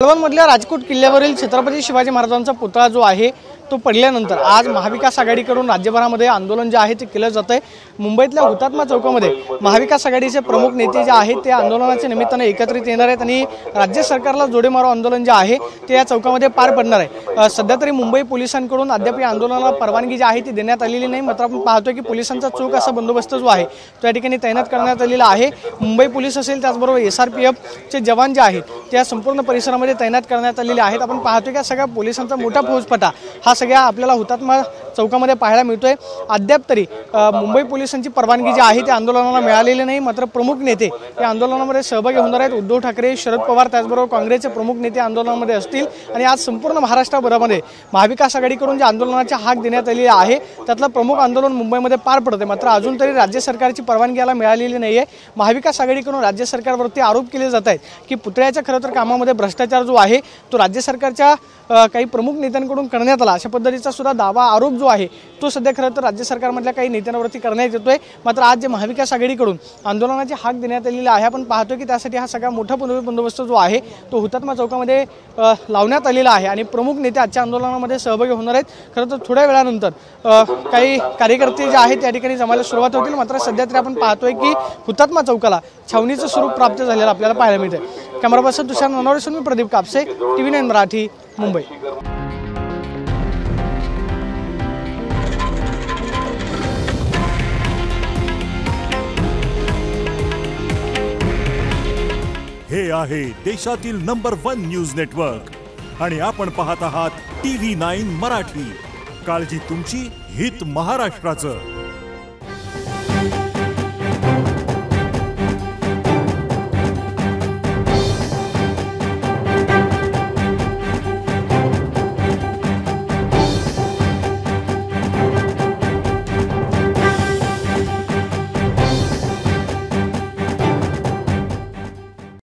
कळवणमधल्या राजकोट किल्ल्यावरील छत्रपती शिवाजी महाराजांचा पुतळा जो आहे तो पडल्यानंतर आज महाविकास आघाडीकडून राज्यभरामध्ये आंदोलन जे आहे ते केलं जात आहे। मुंबईतल्या हुतात्मा चौकामध्ये महाविकास आघाडीचे प्रमुख नेते जे आहेत ते आंदोलनाच्या निमित्ताने एकत्रित येणार आहेत आणि राज्य सरकारला जोडे मारो आंदोलन जे आहे ते या चौकामध्ये पार पडणार आहे। सध्या तरी मुंबई पोलिसांकडून अद्याप या आंदोलनाला परवानगी जी आहे ती देण्यात आलेली नाही, मात्र आपण पाहतोय की पोलिसांचा चोख असा बंदोबस्त जो आहे तो या ठिकाणी तैनात करण्यात आलेला आहे। मुंबई पोलीस असेल त्याचबरोबर SRPFचे जवान जे आहेत त्या संपूर्ण परिसरामध्ये तैनात करण्यात आलेले आहेत। आपण पाहतोय की सगळ्या पोलिसांचा मोठा फौजफाटा हा सगळ्या आपल्याला हुतात्मा चौकामध्ये पाहायला मिळतोय। अद्याप तरी मुंबई पोलिसांची परवानगी जी आहे त्या आंदोलनाला मिळालेली नाही, मात्र प्रमुख नेते या आंदोलनामध्ये सहभागी होणार आहेत। उद्धव ठाकरे, शरद पवार त्याचबरोबर काँग्रेसचे प्रमुख नेते आंदोलनामध्ये असतील आणि आज संपूर्ण महाराष्ट्राभरामध्ये महाविकास आघाडीकडून जे आंदोलनाची हाक देण्यात आलेली आहे त्यातलं प्रमुख आंदोलन मुंबईमध्ये पार पडते। मात्र अजून तरी राज्य सरकारची परवानगी याला मिळालेली नाहीये। महाविकास आघाडीकडून राज्य सरकारवरती आरोप केले जात आहेत की पुतळ्याच्या खरं तर कामामध्ये भ्रष्टाचार जो आहे तो राज्य सरकारच्या काही प्रमुख नेत्यांकडून करण्यात आला अशा पद्धतीचा सुद्धा दावा आरोप जो आहे तो सध्या खरं तर राज्य सरकारमधल्या काही नेत्यांवरती करण्यात येतोय। मात्र आज जे महाविकास आघाडीकडून आंदोलनाची हाक देण्यात आलेली आहे आपण पाहतोय की त्यासाठी हा सगळा मोठा बंदोबस्त जो आहे तो हुतात्मा चौकामध्ये लावण्यात आलेला आहे आणि प्रमुख नेते आजच्या आंदोलनामध्ये सहभागी होणार आहेत। खरं तर थोड्या वेळानंतर काही कार्यकर्ते जे आहेत त्या ठिकाणी जमायला सुरुवात होतील, मात्र सध्या तरी आपण पाहतोय की हुतात्मा चौकाला छावणीचं स्वरूप प्राप्त झालेलं आपल्याला पाहायला मिळतंय। कॅमेरा पर्सन तुषार ननवरेसोन मी प्रदीप कापसे, TV9 मराठी, मुंबई। हे आहे देशातील नंबर 1 न्यूज नेटवर्क आणि आपण पाहत आहात TV9 मराठी। काळजी तुमची, हित महाराष्ट्राचं।